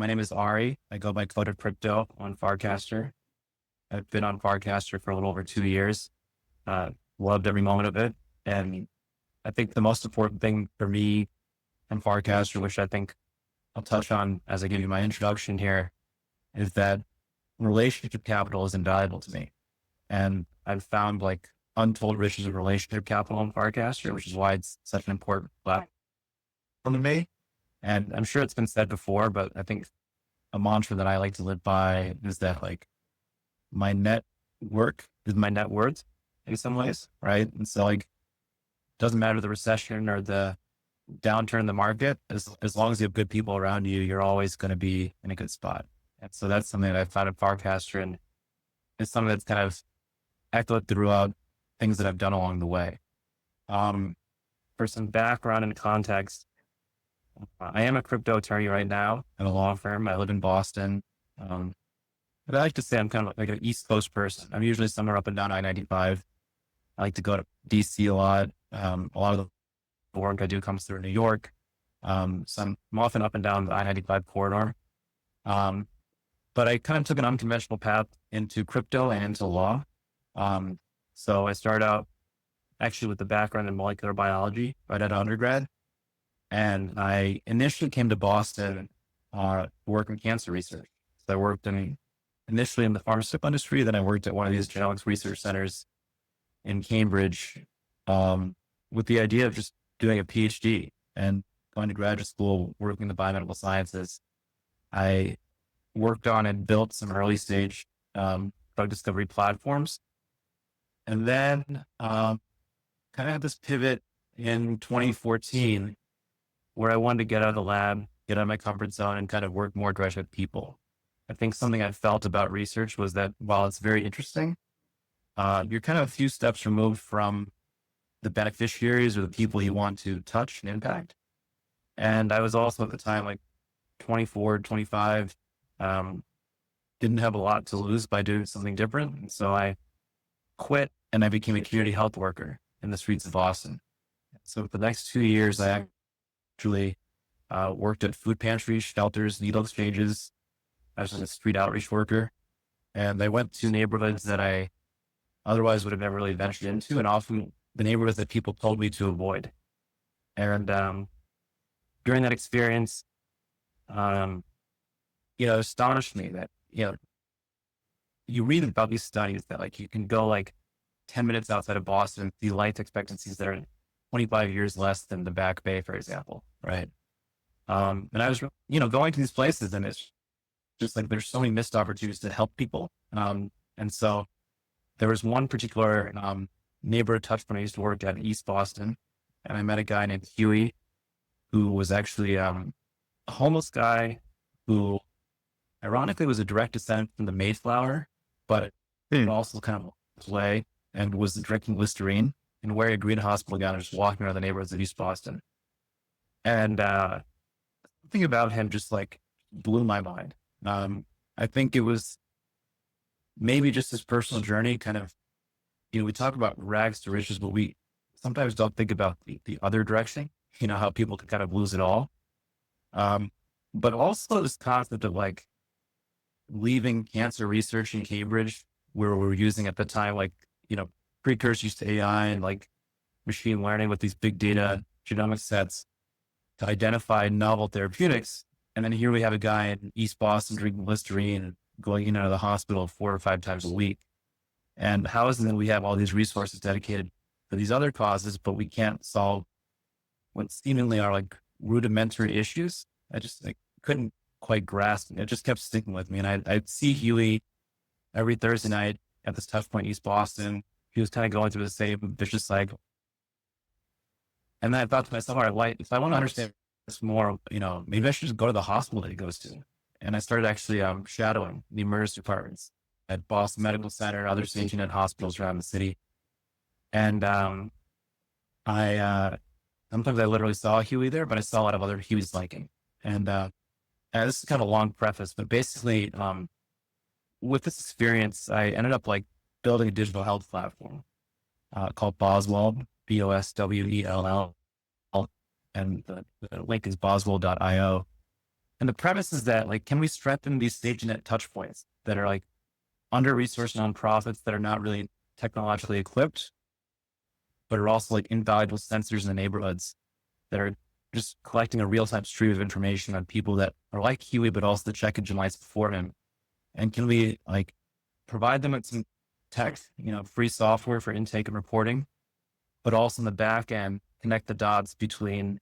my name is Ari. I go by Coded Crypto on Farcaster. I've been on Farcaster for a little over 2 years. Loved every moment of it. And I think the most important thing for me from Farcaster, which I think I'll touch on as I give you my introduction here, is that relationship capital is invaluable to me. And I've found like untold riches of relationship capital in Farcaster, which is why it's such an important platform to me. And I'm sure it's been said before, but I think a mantra that I like to live by is that like my net work is my net worth in some ways, right? And so like, doesn't matter the recession or the downturn in the market, as long as you have good people around you, you're always going to be in a good spot. And so that's something that I found at Farcaster, and it's something that's kind of echoed throughout things that I've done along the way. For some background and context, I am a crypto attorney right now at a law firm. I live in Boston. But I like to say I'm kind of like an East Coast person. I'm usually somewhere up and down I-95. I like to go to DC a lot. A lot of the work I do comes through New York. So I'm often up and down the I-95 corridor. But I kind of took an unconventional path into crypto and into law. So I started out actually with the background in molecular biology right out of undergrad. And I initially came to Boston to work in cancer research. So I worked initially in the pharmaceutical industry. Then I worked at one of these genomics research centers in Cambridge with the idea of just doing a PhD and going to graduate school, working in the biomedical sciences. I worked on and built some early stage drug discovery platforms. And then kind of had this pivot in 2014 where I wanted to get out of the lab, get out of my comfort zone, and kind of work more directly with people. I think something I felt about research was that while it's very interesting, you're kind of a few steps removed from the beneficiaries or the people you want to touch and impact. And I was also at the time like 24, 25, didn't have a lot to lose by doing something different. And so I quit and I became a community health worker in the streets of Boston. So for the next 2 years, I actually worked at food pantries, shelters, needle exchanges. I was a street outreach worker, and I went to neighborhoods that I otherwise would have never really ventured into, and often the neighborhoods that people told me to avoid. And during that experience, it astonished me that, you read about these studies that like you can go like 10 minutes outside of Boston, see life expectancies that are 25 years less than the Back Bay, for example. Right. And I was, going to these places, and it's just like, there's so many missed opportunities to help people. And so there was one particular neighborhood touch point I used to work at in East Boston, and I met a guy named Huey, who was actually a homeless guy who ironically was a direct descendant from the Mayflower, but also kind of play and was drinking Listerine and wearing a green hospital gown and just walking around the neighborhoods of East Boston. And something about him just like blew my mind. I think it was maybe just his personal journey kind of, we talk about rags to riches, but we sometimes don't think about the other direction, how people can kind of lose it all. But also this concept of like leaving cancer research in Cambridge, where we were using at the time, like, precursors to AI and like machine learning with these big data genomic sets to identify novel therapeutics. And then here we have a guy in East Boston drinking Listerine and going in and out of the hospital 4 or 5 times a week. And how is it that we have all these resources dedicated for these other causes, but we can't solve what seemingly are like rudimentary issues? I just couldn't quite grasp it. It just kept sticking with me. And I'd see Huey every Thursday night at this touch point in East Boston. He was kind of going through the same vicious cycle. And then I thought to myself, all right, if I want to understand this more, maybe I should just go to the hospital that he goes to. And I started actually shadowing the emergency departments at Boston Medical Center and other station and hospitals around the city. And I sometimes I literally saw Huey there, but I saw a lot of other Hueys like him. And this is kind of a long preface, but basically with this experience, I ended up like building a digital health platform called Boswell, Boswell. And the link is boswell.io. And the premise is that like, can we strengthen these safety net touch points that are like under-resourced nonprofits that are not really technologically equipped, but are also like invaluable sensors in the neighborhoods that are just collecting a real-time stream of information on people that are like Huey, but also the check engine lights before him. And can we like provide them with some tech, free software for intake and reporting, but also in the back end, connect the dots between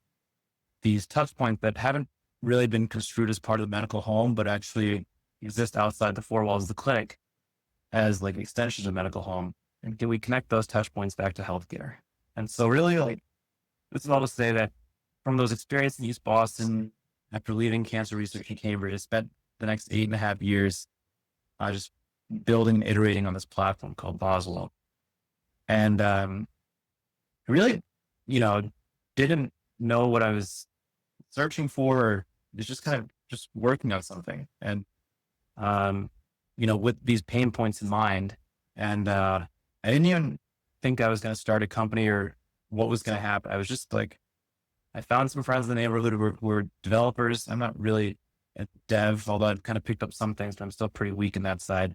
these touch points that haven't really been construed as part of the medical home, but actually exist outside the four walls of the clinic as like extensions of medical home. And can we connect those touch points back to healthcare? And so really like, this is all to say that from those experiences in East Boston, after leaving cancer research in Cambridge, I spent the next 8.5 years just building and iterating on this platform called Boswell. And really, didn't know what I was searching for, or was just kind of just working on something. And, with these pain points in mind. And I didn't even think I was going to start a company or what was going to happen. I was just like, I found some friends in the neighborhood who were developers. I'm not really a dev, although I've kind of picked up some things, but I'm still pretty weak in that side.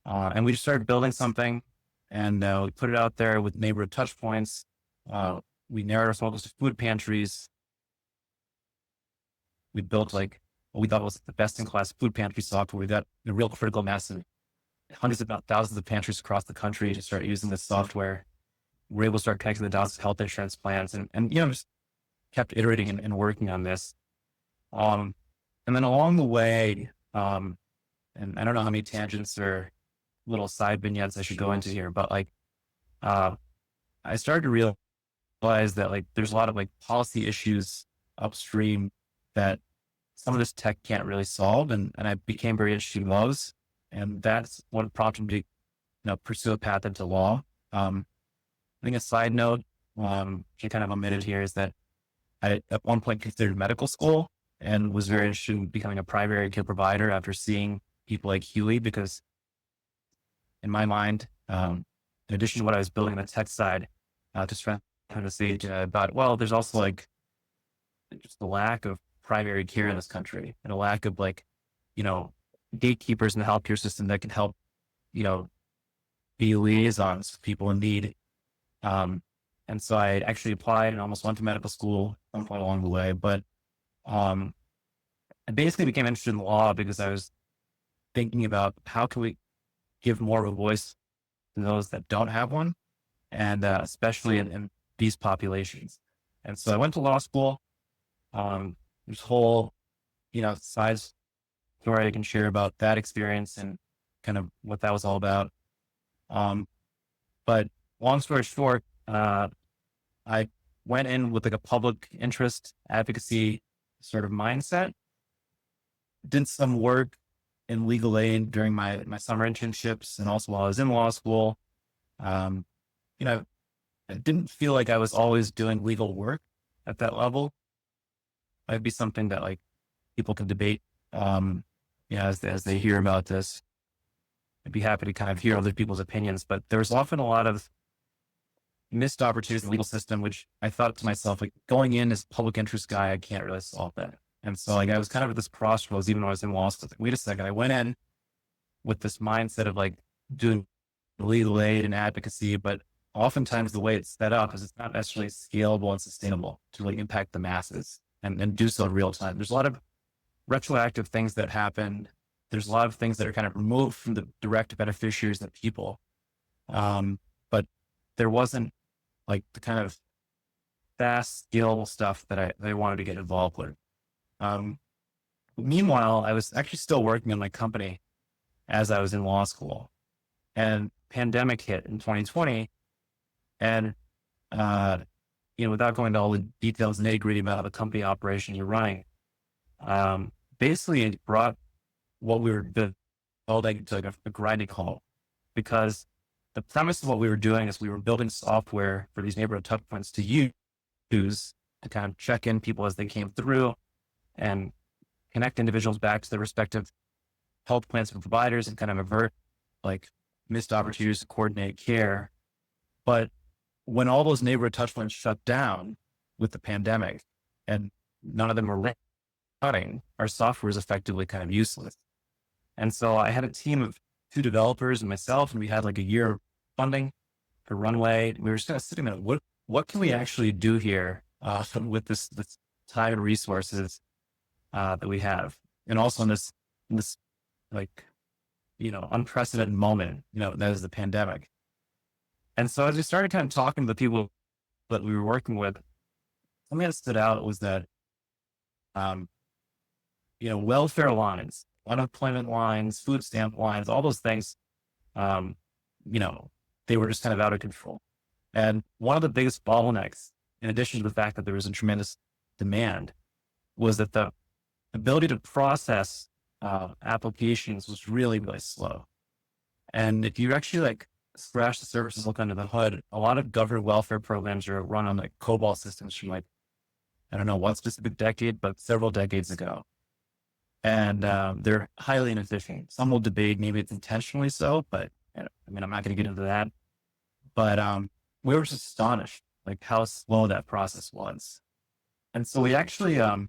And we just started building something, and we put it out there with neighborhood touch points. We narrowed our focus to food pantries. We built like what we thought was the best in class food pantry software. We got a real critical mass of hundreds, if not thousands of pantries across the country to start using this software. We're able to start connecting the dots with health insurance plans, and just kept iterating and working on this. And then along the way, and I don't know how many tangents or little side vignettes I should go into here, but like, I started to realize that like, there's a lot of like policy issues upstream that some of this tech can't really solve. And I became very interested in those. And that's what prompted me to, pursue a path into law. I think a side note, she kind of omitted here, is that I at one point considered medical school and was very interested in becoming a primary care provider after seeing people like Huey, because in my mind, in addition to what I was building on the tech side, to strengthen the stage, I thought, well, there's also like just the lack of primary care in this country and a lack of like, gatekeepers in the healthcare system that can help, be liaisons with people in need. And so I actually applied and almost went to medical school at some point along the way, but I basically became interested in law because I was thinking about how can we give more of a voice to those that don't have one, and especially in these populations. And so I went to law school. There's whole, side story I can share about that experience and kind of what that was all about. But long story short, I went in with like a public interest advocacy sort of mindset, did some work in legal aid during my summer internships, and also while I was in law school. I didn't feel like I was always doing legal work at that level. Might be something that like people can debate, as they hear about this. I'd be happy to kind of hear other people's opinions, but there's often a lot of missed opportunities in the legal system, which I thought to myself, like, going in as a public interest guy, I can't really solve that. And so like, I was kind of at this crossroads, even when I was in law school. Like, wait a second, I went in with this mindset of like doing legal aid and advocacy, but oftentimes the way it's set up is it's not necessarily scalable and sustainable to really impact the masses and do so in real time. There's a lot of retroactive things that happen. There's a lot of things that are kind of removed from the direct beneficiaries of people. But there wasn't like the kind of fast, scalable stuff that I wanted to get involved with. Meanwhile, I was actually still working on my company as I was in law school, and pandemic hit in 2020. And, without going into all the details and nitty-gritty about the company operation you're running, basically it brought what we were building to like a grinding halt, because the premise of what we were doing is we were building software for these neighborhood touch points to use to kind of check in people as they came through and connect individuals back to their respective health plans and providers and kind of avert like missed opportunities to coordinate care. But when all those neighborhood touch points shut down with the pandemic and none of them were running, our software is effectively kind of useless. And so I had a team of 2 developers and myself, and we had like a year of funding for runway. We were just kind of sitting there, what can we actually do here with this time and resources that we have, and also in this like, unprecedented moment, that is the pandemic. And so as we started kind of talking to the people that we were working with, something that stood out was that, welfare lines, unemployment lines, food stamp lines, all those things, they were just kind of out of control. And one of the biggest bottlenecks, in addition to the fact that there was a tremendous demand, was that the ability to process applications was really, really slow. And if you actually like scratch the surface and look under the hood, a lot of government welfare programs are run on like COBOL systems from like, I don't know what specific decade, but several decades ago. And they're highly inefficient. Some will debate maybe it's intentionally so, but I'm not going to get into that. But we were just astonished like how slow that process was. And so we actually, like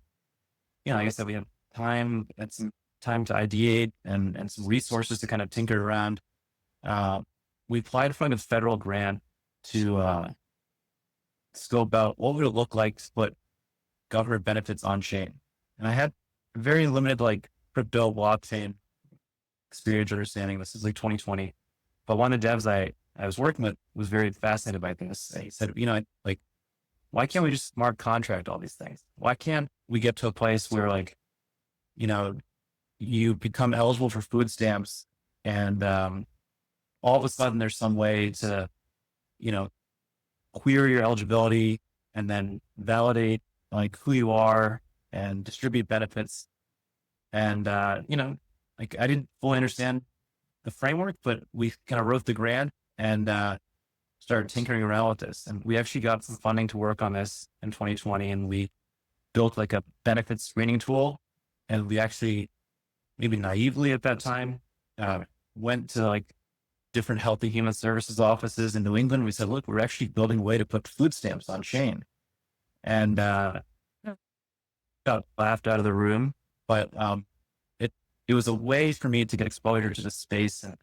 I said, we have time and some time to ideate and some resources to kind of tinker around. We applied for a federal grant to scope out what would it look like to put government benefits on chain. And I had very limited like crypto blockchain experience understanding. This is like 2020. But one of the devs I was working with was very fascinated by this. He said, like, why can't we just smart contract all these things? Why can't we get to a place where like, you become eligible for food stamps and all of a sudden there's some way to, query your eligibility and then validate like who you are and distribute benefits. And, like I didn't fully understand the framework, but we kind of wrote the grant and started tinkering around with this. And we actually got some funding to work on this in 2020. And we built like a benefits screening tool. And we actually, maybe naively at that time, went to like different Health and Human Services offices in New England. We said, look, we're actually building a way to put food stamps on chain. And got laughed out of the room. But it was a way for me to get exposure to the space and,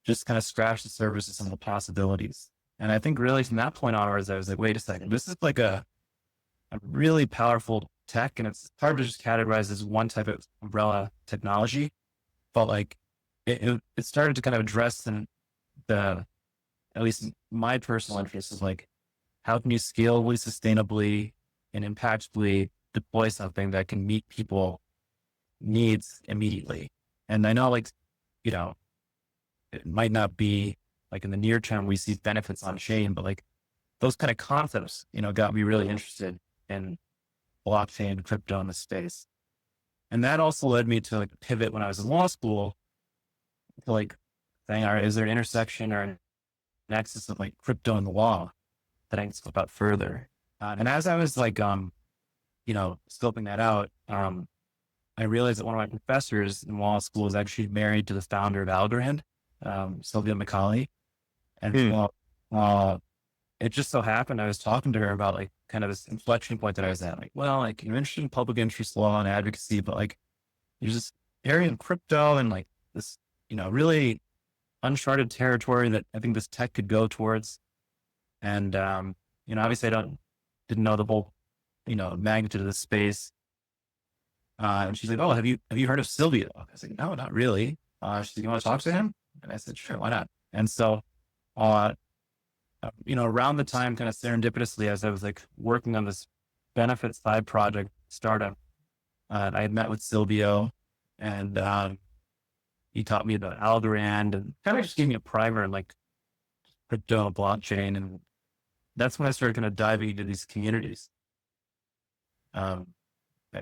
just kind of scratch the surface of some of the possibilities. And I think really from that point onwards, I was like, wait a second, this is like a really powerful tech, and it's hard to just categorize as one type of umbrella technology, but like it started to kind of address at least my personal interest is like, how can you scalably, sustainably, and impactfully deploy something that can meet people needs immediately? And I know like, it might not be like in the near term, we see benefits on chain, but like those kind of concepts, got me really interested in blockchain, crypto in the space. And that also led me to like pivot when I was in law school to like saying, all right, is there an intersection or an nexus of like crypto and the law that I can scope out further? And as I was like, scoping that out, I realized that one of my professors in law school was actually married to the founder of Algorand, Sylvia McCauley. And it just so happened I was talking to her about like kind of this inflection point that I was at. Like, well, like you're interested in public interest law and advocacy, but like there's this area in crypto and like this, really uncharted territory that I think this tech could go towards. And, obviously I didn't know the whole, magnitude of the space. And she's like, oh, have you heard of Sylvia? I was like, no, not really. She's like, you want to talk to him? And I said, sure, why not? And so, around the time kind of serendipitously, as I was like working on this benefit side project startup, I had met with Silvio and, he taught me about Algorand and kind of just gave me a primer and like crypto and blockchain. And that's when I started kind of diving into these communities.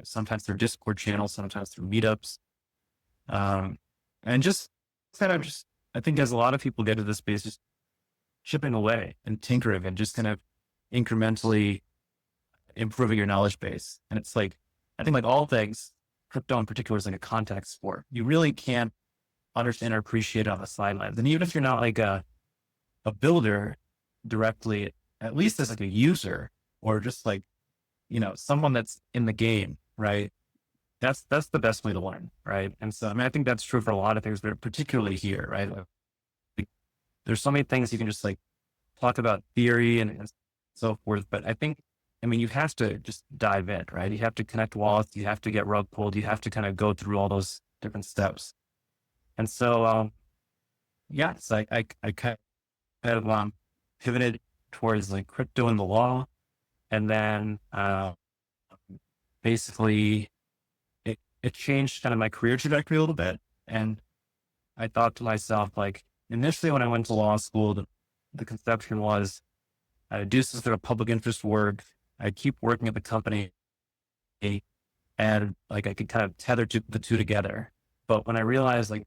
Sometimes through Discord channels, sometimes through Meetups. And just kind of I think as a lot of people get to this space, just chipping away and tinkering and just kind of incrementally improving your knowledge base. And it's like, I think like all things, crypto in particular is like a contact sport. You really can't understand or appreciate it on the sidelines. And even if you're not like a builder directly, at least as like a user or just like someone that's in the game, right? That's the best way to learn, right? And so, I mean, I think that's true for a lot of things, but particularly here, right? Like, there's so many things you can just like talk about theory and so forth. But I mean, you have to just dive in, right? You have to connect wallets, you have to get rug pulled, you have to kind of go through all those different steps. And so, yeah, it's like I kind of pivoted towards like crypto and the law, and then basically it changed kind of my career trajectory a little bit. And I thought to myself, like, initially when I went to law school, the conception was I would do some sort of public interest work. I'd keep working at the company, and like I could kind of tether the two together. But when I realized like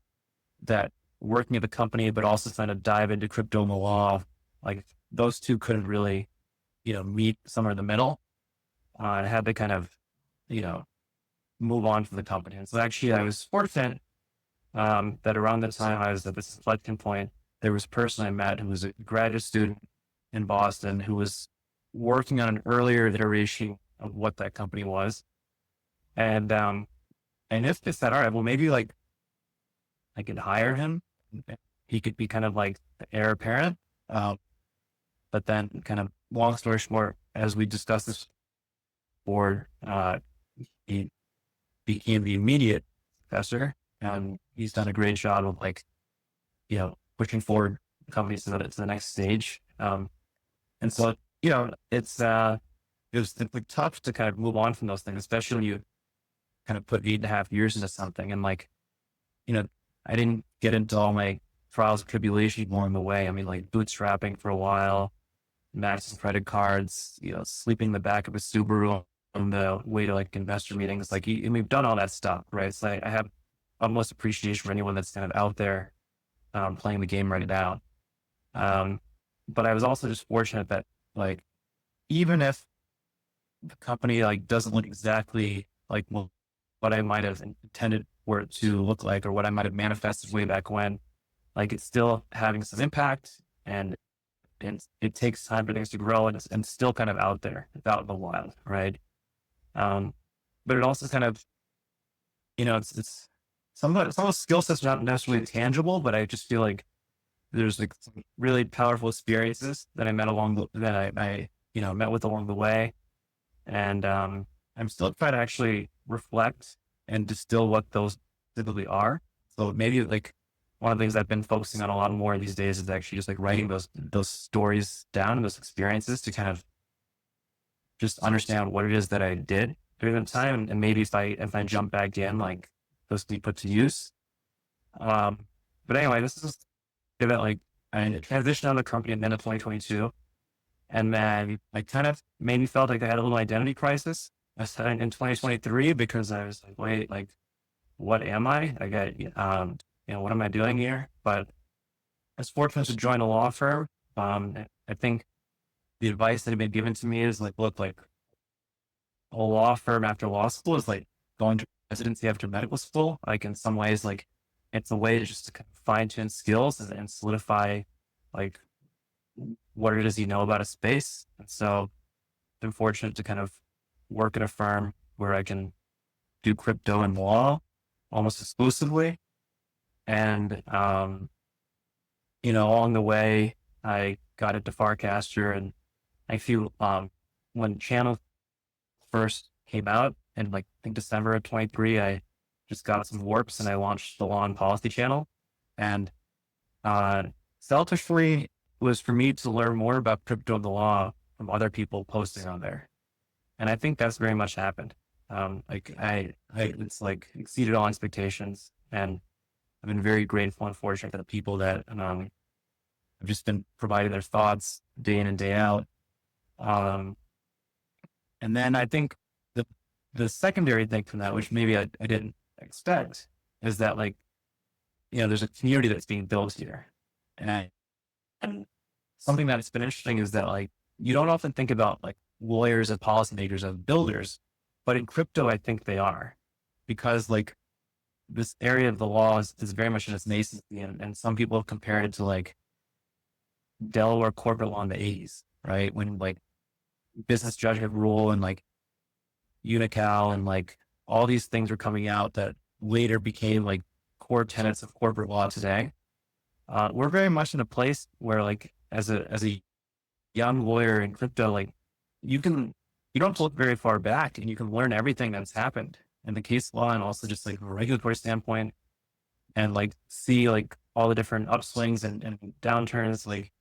that working at the company, but also trying to dive into crypto and the law, like those two couldn't really, meet somewhere in the middle. I had to kind of, move on from the company. And so actually I was fortunate that around the time I was at this inflection point, there was a person I met who was a graduate student in Boston who was working on an earlier iteration of what that company was. And if they said, all right, well, maybe like I could hire him. He could be kind of like the heir apparent. But then kind of long story short, as we discussed this board, he became the immediate professor, and he's done a great job of like, pushing forward companies to the next stage. And so, it was like tough to kind of move on from those things, especially when you kind of put 8.5 years into something. And like, I didn't get into all my trials and tribulations along the way. I mean, like bootstrapping for a while, maxing credit cards, sleeping in the back of a Subaru on the way to like investor meetings. Like, and we've done all that stuff, right? So I have utmost appreciation for anyone that's kind of out there playing the game right now. But I was also just fortunate that like, even if the company like doesn't look exactly like what I might have intended for it to look like, or what I might have manifested way back when, like it's still having some impact, and it takes time for things to grow, and still kind of out there, it's out in the wild, right? But it also kind of, it's some of those skill sets not necessarily tangible, but I just feel like there's like some really powerful experiences that I met that I met with along the way. And I'm still trying to actually reflect and distill what those typically are. So maybe like one of the things I've been focusing on a lot more these days is actually just like writing those stories down and those experiences to kind of just understand what it is that I did during the time. And maybe if I jump back in, like those can be put to use. But anyway, this is that like I transitioned out of the company at the end of 2022. And then I kind of maybe felt like I had a little identity crisis in 2023, because I was like, wait, like, what am I? I got, what am I doing here? But I was fortunate to join a law firm. I think the advice that had been given to me is like, look, like a law firm after law school is like going to residency after medical school. Like in some ways, like it's a way to just kind of fine tune skills and solidify like what it is about a space. And so I'm fortunate to kind of work at a firm where I can do crypto and law almost exclusively. And, along the way, I got into Farcaster, and I feel, when channel first came out in like, I think December of 23, I just got some warps and I launched the Law and Policy channel. And, selfishly, was for me to learn more about crypto and the law from other people posting on there. And I think that's very much happened. It's like exceeded all expectations, and I've been very grateful and fortunate to the people that, have just been providing their thoughts day in and day out. And then I think the secondary thing from that, which maybe I didn't expect, is that like, there's a community that's being built here. And something that's been interesting is that like, you don't often think about like lawyers and policymakers as builders, but in crypto, I think they are, because like this area of the law is very much in its nascency, and some people have compared it to like Delaware corporate law in the 80s, right? When like business judgment rule and like Unical and like all these things were coming out that later became like core tenets of corporate law today. We're very much in a place where like as a young lawyer in crypto, like you don't have to look very far back and you can learn everything that's happened in the case law and also just like from a regulatory standpoint and like see like all the different upswings and downturns, like,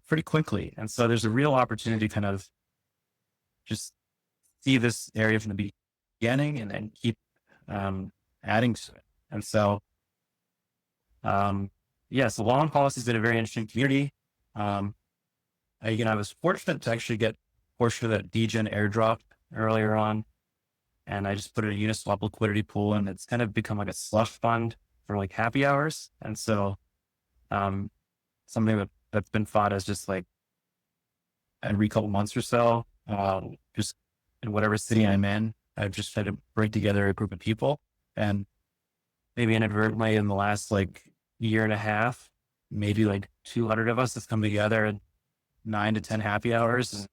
pretty quickly. And so there's a real opportunity to kind of just see this area from the beginning and then keep adding to it. And so, so law and policy has been a very interesting community. I was fortunate to actually get a portion of that DGen airdrop earlier on, and I just put it in a Uniswap liquidity pool, and it's kind of become like a slush fund for like happy hours. And so, something that's been thought as just like every couple months or so, just in whatever city I'm in, I've just tried to bring together a group of people, and maybe inadvertently in the last like year and a half, maybe like 200 of us have come together in 9 to 10 happy hours in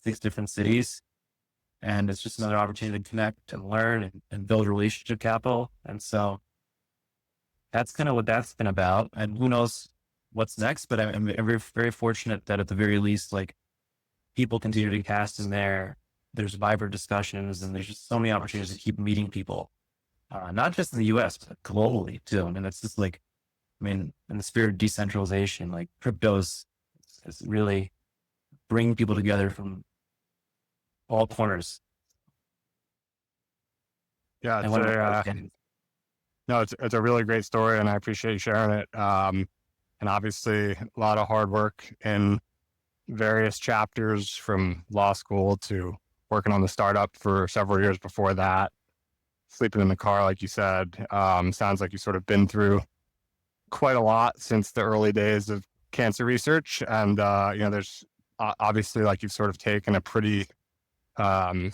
6 different cities. And it's just another opportunity to connect and learn and build relationship capital. And so that's kind of what that's been about. And who knows what's next, but I'm very, very fortunate that at the very least, like people continue to cast in there. There's vibrant discussions and there's just so many opportunities to keep meeting people, not just in the US, but globally too. And it's just like, in the spirit of decentralization, like crypto is really bringing people together from all corners. Yeah, it's a really great story, and I appreciate you sharing it. And obviously, a lot of hard work in various chapters from law school to working on the startup for several years before that, sleeping in the car, like you said. Sounds like you've sort of been through quite a lot since the early days of cancer research. And, there's obviously like you've sort of taken a pretty, a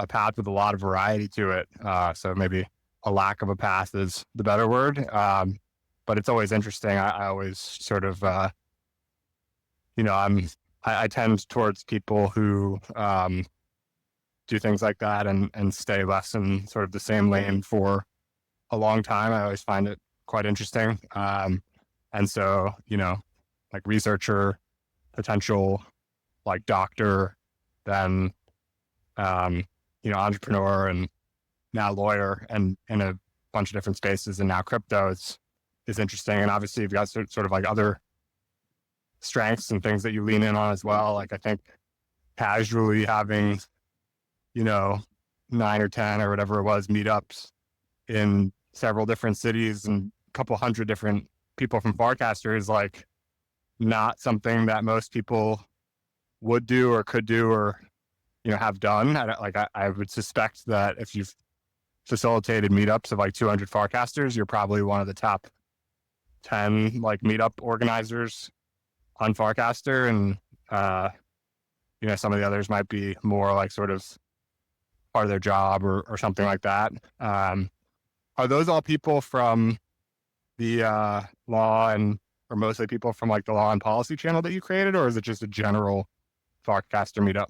path with a lot of variety to it. So maybe a lack of a path is the better word. But it's always interesting. I always sort of, I tend towards people who do things like that and stay less in sort of the same lane for a long time. I always find it quite interesting. And so, like researcher, potential like doctor, then, entrepreneur and now lawyer and in a bunch of different spaces. And now crypto is interesting. And obviously you've got sort of like other strengths and things that you lean in on as well. Like I think casually having, 9 or 10 or whatever it was, meetups in several different cities and a couple hundred different people from Farcaster is like not something that most people would do or could do or, have done. I would suspect that if you've facilitated meetups of like 200 Farcasters, you're probably one of the top 10 like meetup organizers on Farcaster. And, some of the others might be more like sort of part of their job or something like that. Are those all people from the law or mostly people from like the law and policy channel that you created, or is it just a general Farcaster meetup?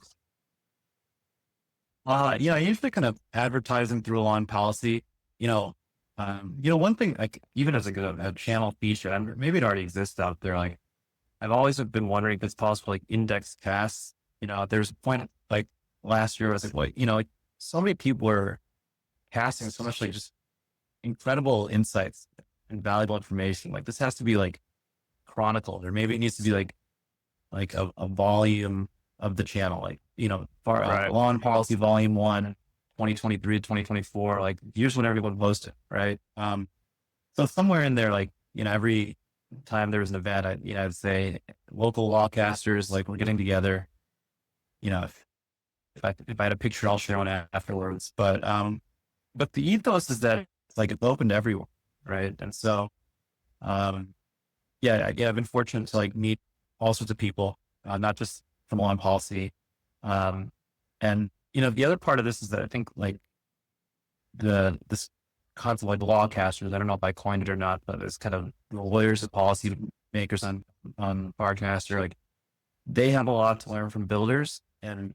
I usually kind of advertising through law and policy, one thing, like even as a channel feature, and maybe it already exists out there. Like I've always been wondering if it's possible, like index casts, there's a point like last year I was like, like so many people were casting so much like just incredible insights and valuable information. Like this has to be like chronicled, or maybe it needs to be like a volume of the channel, like, Right. law and policy volume 1, 2023 to 2024, like here's when everyone posted, right? So somewhere in there, like, every time there was an event, I'd say local lawcasters, like we're getting together, if I had a picture, I'll share one afterwards. But the ethos is that it's like it's open to everyone, right? And so, I've been fortunate to like meet all sorts of people, not just from law and policy. And the other part of this is that I think like this concept like lawcasters, I don't know if I coined it or not, but it's kind of the lawyers and policy makers on Farcaster, like they have a lot to learn from builders. And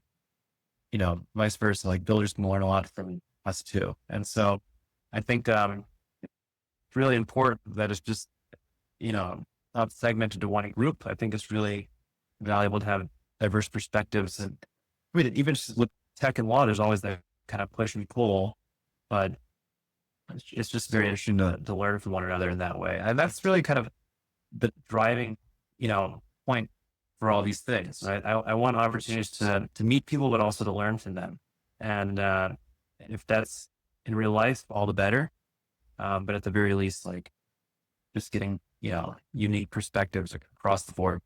vice versa, like builders can learn a lot from us too. And so I think, it's really important that it's just, not segmented to one group. I think it's really valuable to have diverse perspectives. And I mean, even just with tech and law, there's always that kind of push and pull, but it's just very interesting to learn from one another in that way. And that's really kind of the driving, point for all these things, right? I want opportunities to meet people, but also to learn from them. And, if that's in real life, all the better. But at the very least, like just getting, unique perspectives across the board.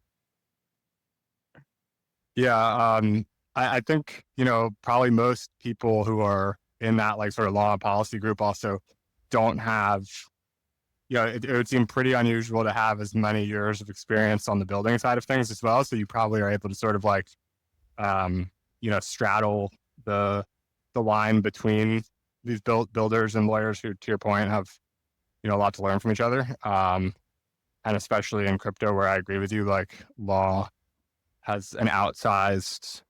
Yeah. I think, probably most people who are in that like sort of law and policy group also don't have, it would seem pretty unusual to have as many years of experience on the building side of things as well. So you probably are able to sort of like, straddle the line between these builders and lawyers who, to your point, have, a lot to learn from each other. And especially in crypto, where I agree with you, like law has an outsized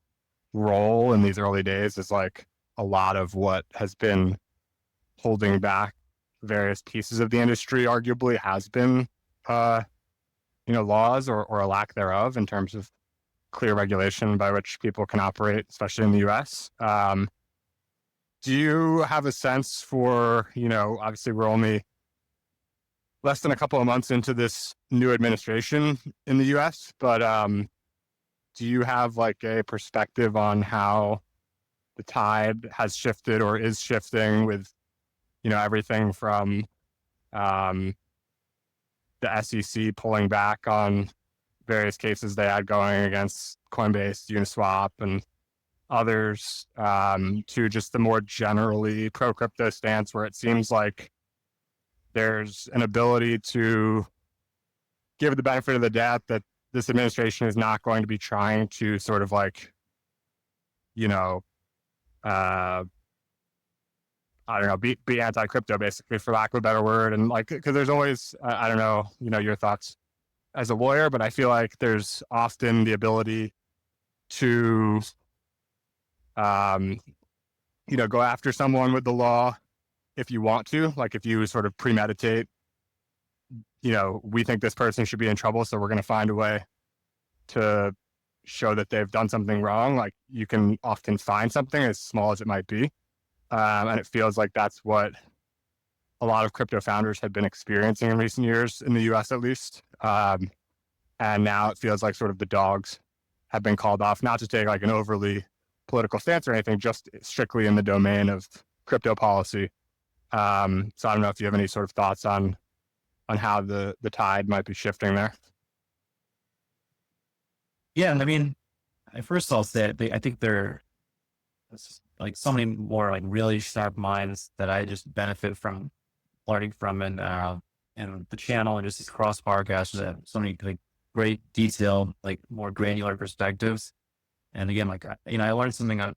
role in these early days, is like a lot of what has been holding back various pieces of the industry arguably has been, laws or a lack thereof in terms of clear regulation by which people can operate, especially in the US. Do you have a sense for, obviously we're only less than a couple of months into this new administration in the US, but do you have like a perspective on how the tide has shifted or is shifting with, everything from the SEC pulling back on various cases they had going against Coinbase, Uniswap, and others, to just the more generally pro-crypto stance where it seems like there's an ability to give the benefit of the doubt that this administration is not going to be trying to sort of like, I don't know, be anti-crypto basically, for lack of a better word. And like, because there's always, I don't know, your thoughts as a lawyer, but I feel like there's often the ability to, go after someone with the law if you want to, like if you sort of premeditate, we think this person should be in trouble, so we're going to find a way to show that they've done something wrong. Like you can often find something as small as it might be. And it feels like that's what a lot of crypto founders have been experiencing in recent years, in the US at least. And now it feels like sort of the dogs have been called off, not to take like an overly political stance or anything, just strictly in the domain of crypto policy. So I don't know if you have any sort of thoughts on how the tide might be shifting there. Yeah. I mean, first I'll say, I think there are like so many more like really sharp minds that I just benefit from learning from, and the channel, and just these cross podcasts that have so many like great detailed, like more granular perspectives. And again, like, I learned something on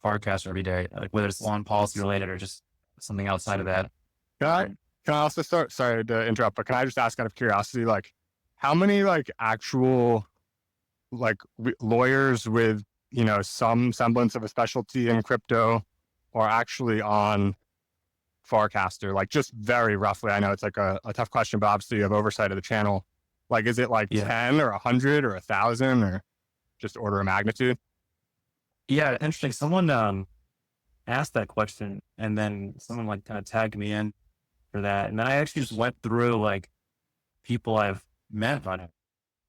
Farcaster every day, like whether it's law and policy related or just something outside of that. Can I also start, sorry to interrupt, but can I just ask out of curiosity, like how many like actual like lawyers with, some semblance of a specialty in crypto are actually on Farcaster? Like just very roughly, I know it's like a tough question, but obviously you have oversight of the channel. Like, is it like 10 or 100 or 1,000 or just order of magnitude? Yeah. Interesting. Someone, asked that question, and then someone like kind of tagged me in for that. And then I actually just went through like people I've met on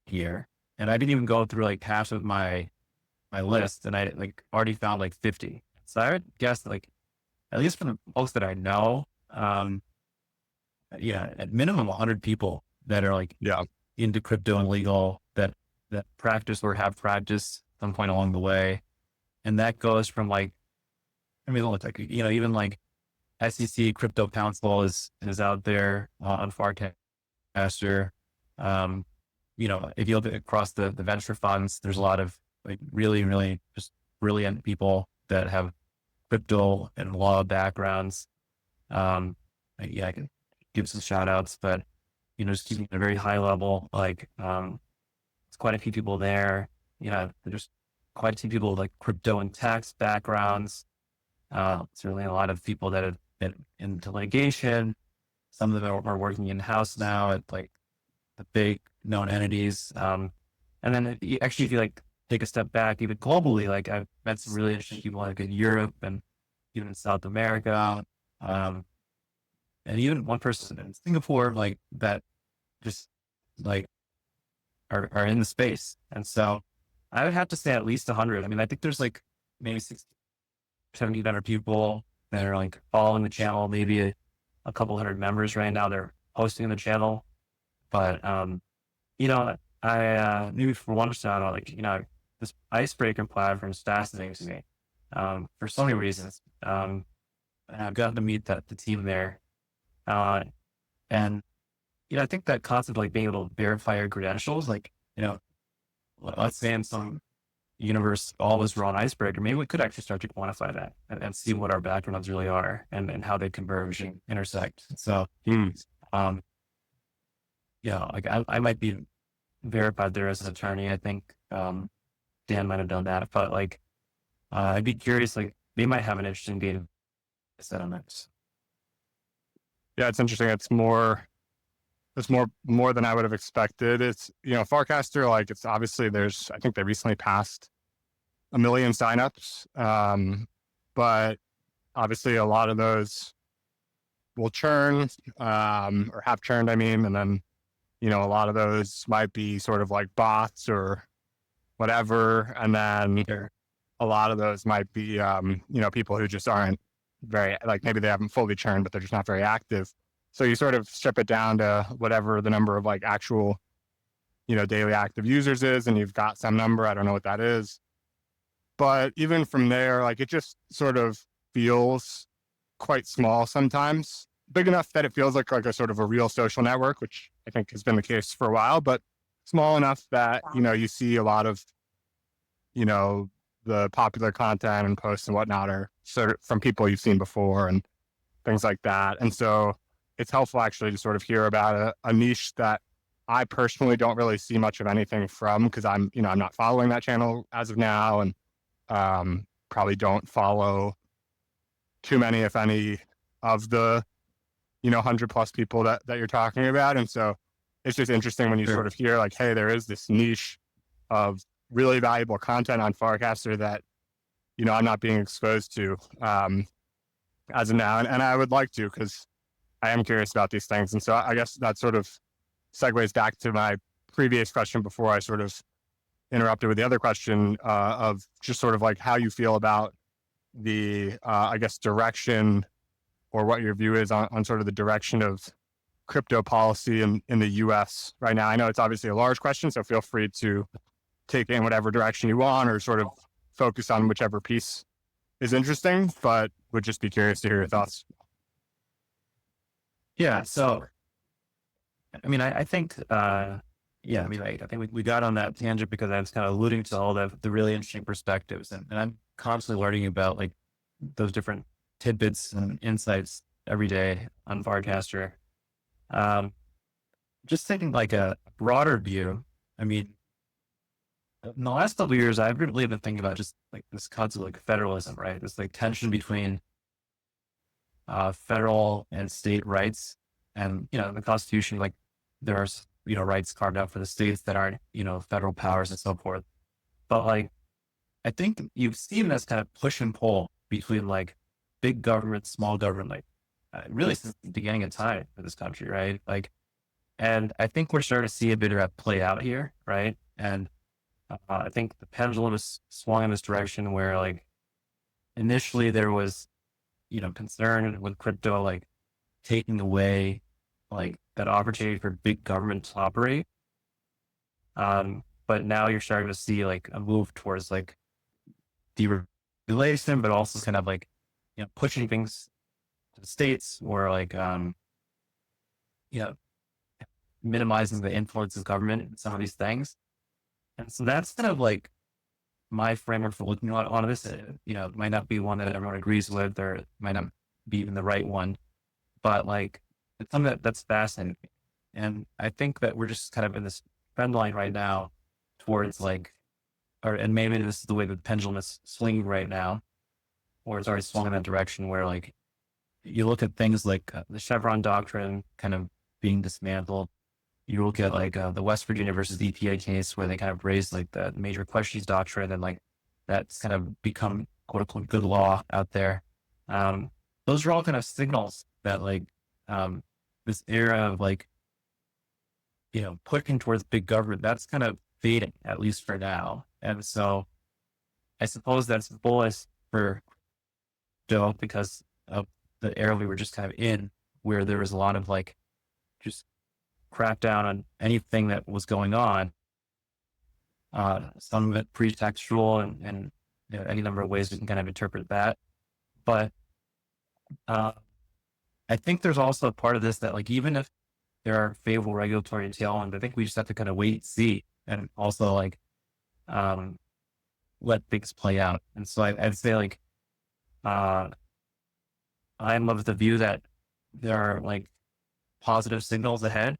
here, and I didn't even go through like half of my list, and I like already found like 50. So I would guess like, at least for the folks that I know, at minimum 100 people that are like into crypto and legal, that practice or have practiced some point along the way. And that goes from like, I mean, look, like, even like SEC Crypto Council is out there on Farcaster. If you look across the venture funds, there's a lot of like really, really just brilliant people that have crypto and law backgrounds. I can give some shout outs, but, just keeping it a very high level, like, it's quite a few people there. There's quite a few people with like crypto and tax backgrounds. Certainly a lot of people that have been into litigation. Some of them are working in-house now at like the big known entities. And then if you like take a step back, even globally, like I've met some really interesting people like in Europe and even in South America. And even one person in Singapore, like that just like are in the space. And so I would have to say at least 100. I mean, I think there's like maybe 60, 1,700 people that are like following the channel, maybe a couple hundred members right now. They're posting the channel. But, I maybe for one shout out, like, this icebreaker platform is fascinating to me for so many reasons. And I've gotten to meet the team there. And, I think that concept of like being able to verify your credentials, like, let's say in some universe, all of us were on icebreaker, maybe we could actually start to quantify that and see what our backgrounds really are and how they converge and intersect. So, like I might be verified there as an attorney. I think Dan might have done that, but like I'd be curious, like they might have an interesting data set on that. Yeah, it's interesting. It's more than I would have expected. It's, Farcaster, like it's obviously I think they recently passed 1 million signups. But obviously a lot of those will churn, or have churned, I mean, and then, a lot of those might be sort of like bots or whatever. And then a lot of those might be, people who just aren't very, like maybe they haven't fully churned, but they're just not very active. So you sort of strip it down to whatever the number of like actual, daily active users is, and you've got some number. I don't know what that is. But even from there, like it just sort of feels quite small sometimes. Big enough that it feels like a sort of a real social network, which I think has been the case for a while, but small enough that, you see a lot of, the popular content and posts and whatnot are sort of from people you've seen before and things like that. And so it's helpful actually to sort of hear about a niche that I personally don't really see much of anything from, because I'm not following that channel as of now, and probably don't follow too many, if any, of the 100+ people that you're talking about. And so it's just interesting when you sort of hear like, hey, there is this niche of really valuable content on Farcaster that I'm not being exposed to as of now, and I would like to, because I am curious about these things. And so I guess that sort of segues back to my previous question before I sort of interrupted with the other question of just sort of like how you feel about the I guess direction, or what your view is on sort of the direction of crypto policy in the US right now. I know it's obviously a large question, so feel free to take it in whatever direction you want, or sort of focus on whichever piece is interesting, but would just be curious to hear your thoughts. Yeah. So, I mean, I think, I think we got on that tangent because I was kind of alluding to all the really interesting perspectives, and I'm constantly learning about like those different tidbits and insights every day on Farcaster. Just taking like a broader view, I mean, in the last couple of years, I've really been thinking about just like this concept of like federalism, right? This like tension between federal and state rights, and the Constitution, like there's rights carved out for the states that aren't federal powers and so forth. But like I think you've seen this kind of push and pull between like big government, small government, like really since the beginning of time for this country, right? Like, and I think we're starting to see a bit of that play out here, right? And I think the pendulum is swung in this direction where like initially there was concern with crypto like taking away like that opportunity for big government to operate. But now you're starting to see like a move towards like deregulation, but also kind of like pushing things to the states, or like minimizing the influence of government in some of these things. And so that's kind of like my framework for looking on this. It might not be one that everyone agrees with, or it might not be even the right one, but like it's something that's fascinating. And I think that we're just kind of in this trend line right now towards like and maybe this is the way the pendulum is swinging right now, or it's already swung in that direction where like you look at things like the Chevron doctrine kind of being dismantled. You look at like the West Virginia versus EPA case where they kind of raised like the major questions doctrine, and like that's kind of become quote unquote good law out there. Those are all kind of signals that like this era of like, pushing towards big government, that's kind of fading, at least for now. And so I suppose that's bullish for Joe because of the era we were just kind of in, where there was a lot of like just crackdown on anything that was going on. Some of it pretextual and any number of ways we can kind of interpret that. But I think there's also a part of this that like, even if there are favorable regulatory tailwinds, I think we just have to kind of wait and see, and also like let things play out. And so I'd say like I'm of the view that there are like positive signals ahead,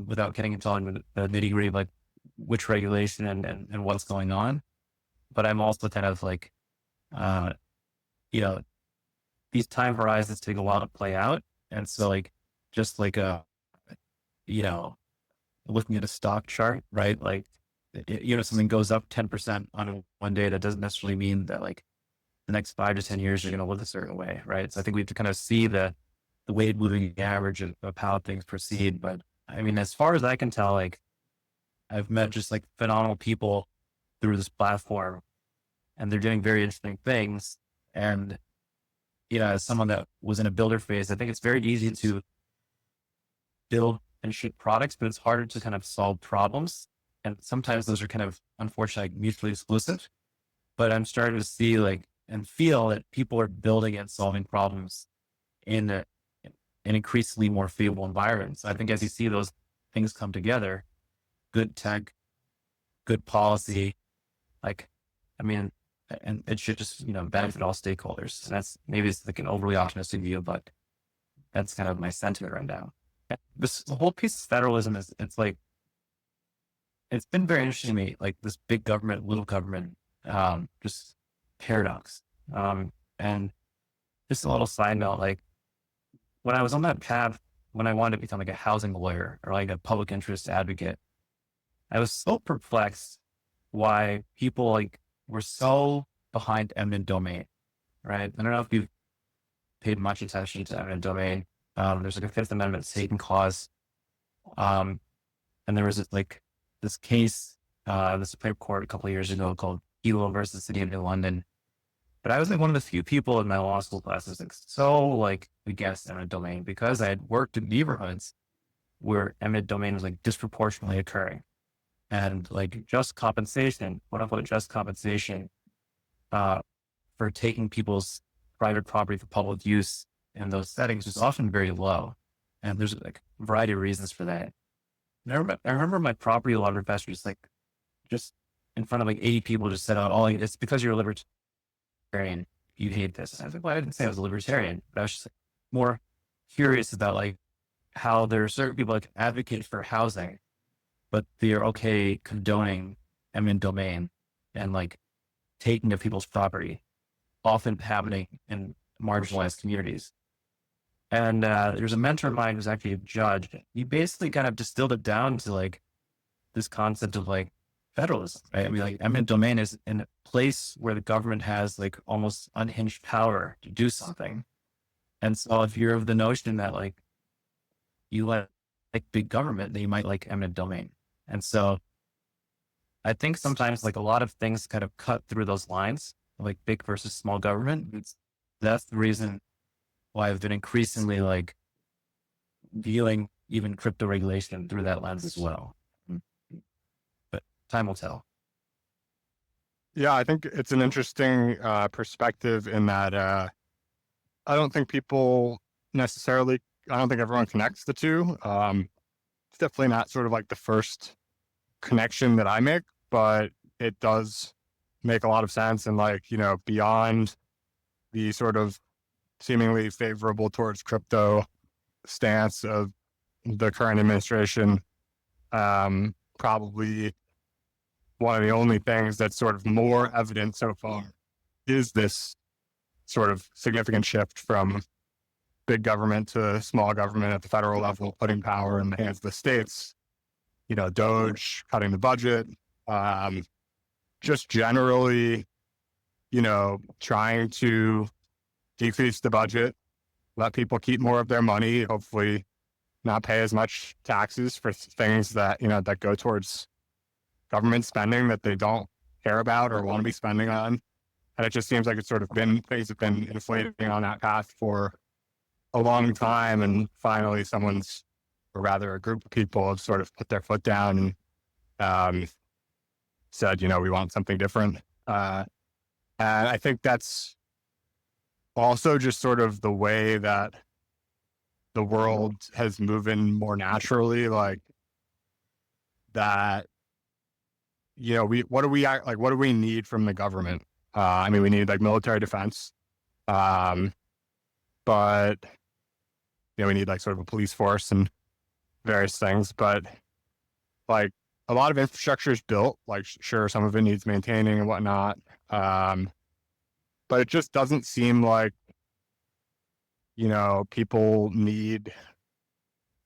without getting into the nitty gritty of like which regulation and what's going on. But I'm also kind of like, these time horizons take a while to play out. And so like, just like, looking at a stock chart, right? Like, something goes up 10% on one day, that doesn't necessarily mean that like the next 5 to 10 years, you're going to look a certain way. Right. So I think we have to kind of see the weighted moving average of how things proceed. But I mean, as far as I can tell, like I've met just like phenomenal people through this platform, and they're doing very interesting things. And, as someone that was in a builder phase, I think it's very easy to build and ship products, but it's harder to kind of solve problems. And sometimes those are kind of, unfortunately, mutually exclusive. But I'm starting to see like and feel that people are building and solving problems in an increasingly more favorable environment. So I think as you see those things come together, good tech, good policy, like, I mean, and it should just, benefit all stakeholders. And that's, maybe it's like an overly optimistic view, but that's kind of my sentiment right now. The whole piece of federalism it's been very interesting to me, like this big government, little government, just paradox. And just a little side note, like when I was on that path, when I wanted to become like a housing lawyer or like a public interest advocate, I was so perplexed why people like were so behind eminent domain, right? I don't know if you've paid much attention to eminent domain. There's like a Fifth Amendment Satan clause. And there was this case, the Supreme Court a couple of years ago called Huey versus City of New London. But I was like one of the few people in my law school classes like so like against eminent domain, because I had worked in neighborhoods where eminent domain was like disproportionately occurring. And like just compensation, quote unquote, just compensation for taking people's private property for public use in those settings was often very low. And there's like a variety of reasons for that. And I remember my property law professor just in front of like 80 people just said, "Oh, it's because you're a libertarian, you hate this." And I was like, "Well, I didn't say I was a libertarian, but I was just like, more curious about like how there are certain people like advocate for housing, but they're okay condoning eminent domain and like taking of people's property, often happening in marginalized communities." And there's a mentor of mine who's actually a judge. He basically kind of distilled it down to like this concept of like federalism, right? I mean, like eminent domain is in a place where the government has like almost unhinged power to do something. And so if you're of the notion that like you like big government, then you might like eminent domain. And so I think sometimes like a lot of things kind of cut through those lines, like big versus small government. That's the reason why I've been increasingly like viewing even crypto regulation through that lens as well. But time will tell. Yeah, I think it's an interesting perspective in that I don't think people necessarily, I don't think everyone connects the two. It's definitely not sort of like the first connection that I make, but it does make a lot of sense. And like, beyond the sort of seemingly favorable towards crypto stance of the current administration, probably one of the only things that's sort of more evident so far is this sort of significant shift from big government to small government at the federal level, putting power in the hands of the states, Doge cutting the budget, just generally, trying to decrease the budget, let people keep more of their money, hopefully not pay as much taxes for things that, that go towards government spending that they don't care about or want to be spending on. And it just seems like it's sort of things have been inflating on that path for a long time. And finally someone's, or rather a group of people have sort of put their foot down and said, we want something different. And I think that's also just sort of the way that the world has moved in more naturally, like that, what do we need from the government? We need like military defense, but we need like sort of a police force and various things, but like a lot of infrastructure is built, like sure, some of it needs maintaining and whatnot. But it just doesn't seem like, people need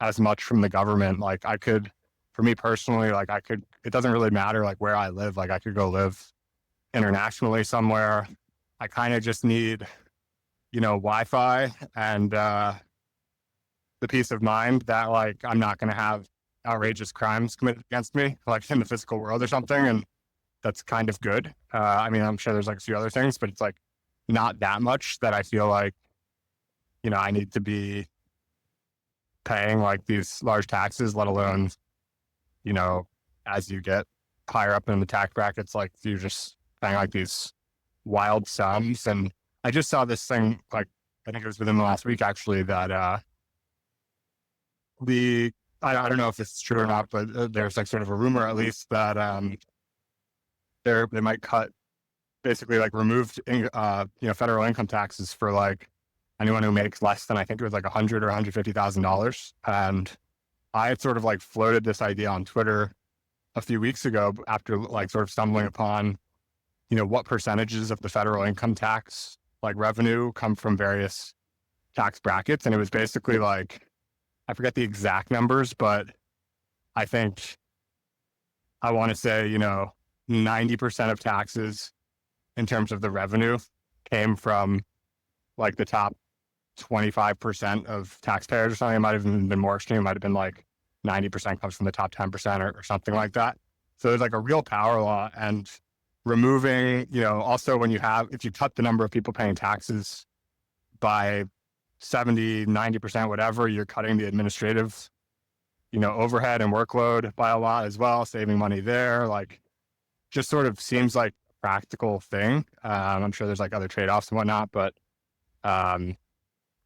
as much from the government. Like for me personally, it doesn't really matter like where I live. Like I could go live internationally somewhere. I kind of just need, Wi-Fi and the peace of mind that like I'm not going to have outrageous crimes committed against me, like in the physical world or something. And that's kind of good. I'm sure there's like a few other things, but it's like not that much that I feel like, I need to be paying like these large taxes, let alone, as you get higher up in the tax brackets, like you're just paying like these wild sums. And I just saw this thing, like, I think it was within the last week actually, that I don't know if this is true or not, but there's like sort of a rumor at least that they might cut, basically like removed, federal income taxes for like anyone who makes less than, I think it was like $100,000 or $150,000. And I had sort of like floated this idea on Twitter a few weeks ago after like sort of stumbling upon, what percentages of the federal income tax like revenue come from various tax brackets. And it was basically like, I forget the exact numbers, but I think I want to say, 90% of taxes in terms of the revenue came from like the top 25% of taxpayers or something. It might have even been more extreme. It might have been like 90% comes from the top 10% or something like that. So there's like a real power law, and removing, also if you cut the number of people paying taxes by 70, 90%, whatever, you're cutting the administrative, overhead and workload by a lot as well, saving money there. Like just sort of seems like a practical thing. I'm sure there's like other trade-offs and whatnot, but I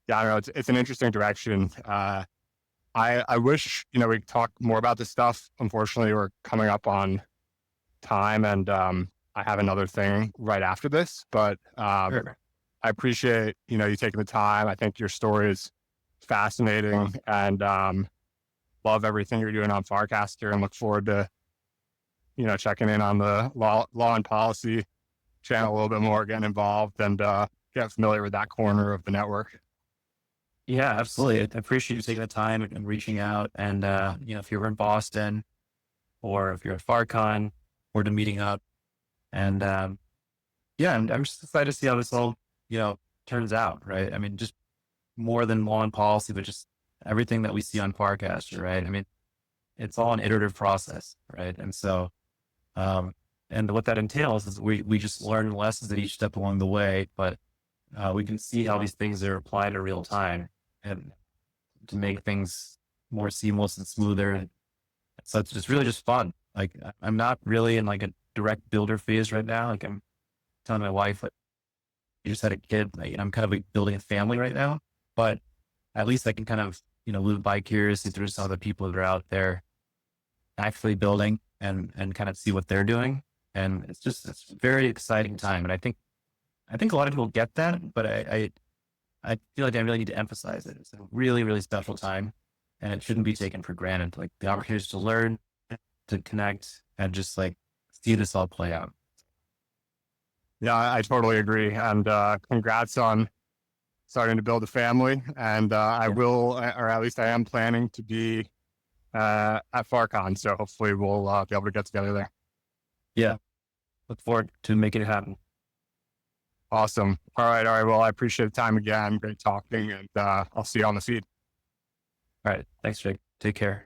don't know. It's an interesting direction. I wish, we could talk more about this stuff. Unfortunately, we're coming up on time, and I have another thing right after this, but Sure. I appreciate, you taking the time. I think your story is fascinating, and love everything you're doing on Farcaster, and look forward to, checking in on the law and policy channel a little bit more, getting involved, and get familiar with that corner of the network. Yeah, absolutely. I appreciate you taking the time and reaching out. And, if you're in Boston or if you're at Farcon, or to meeting up. And, I'm just excited to see how this all, turns out. Right. Just more than law and policy, but just everything that we see on Farcaster. Right. It's all an iterative process. Right. And so, and what that entails is we just learn lessons at each step along the way, but we can see how these things are applied in real time, and to make things more seamless and smoother. And so it's just really just fun. Like I'm not really in like a direct builder phase right now. Like I'm telling my wife, like, you just had a kid, like, I'm kind of like building a family right now, but at least I can kind of, live vicariously through some of the people that are out there actually building and kind of see what they're doing. And it's a very exciting time. And I think a lot of people get that, but I feel like I really need to emphasize it. It's a really, really special time, and it shouldn't be taken for granted. Like the opportunities to learn, to connect, and just like see this all play out. Yeah, I totally agree. And congrats on starting to build a family. And I will, or at least I am planning to be at Farcon. So hopefully we'll be able to get together there. Yeah. Look forward to making it happen. Awesome. All right. Well, I appreciate the time again. Great talking. And I'll see you on the feed. All right. Thanks, Jake. Take care.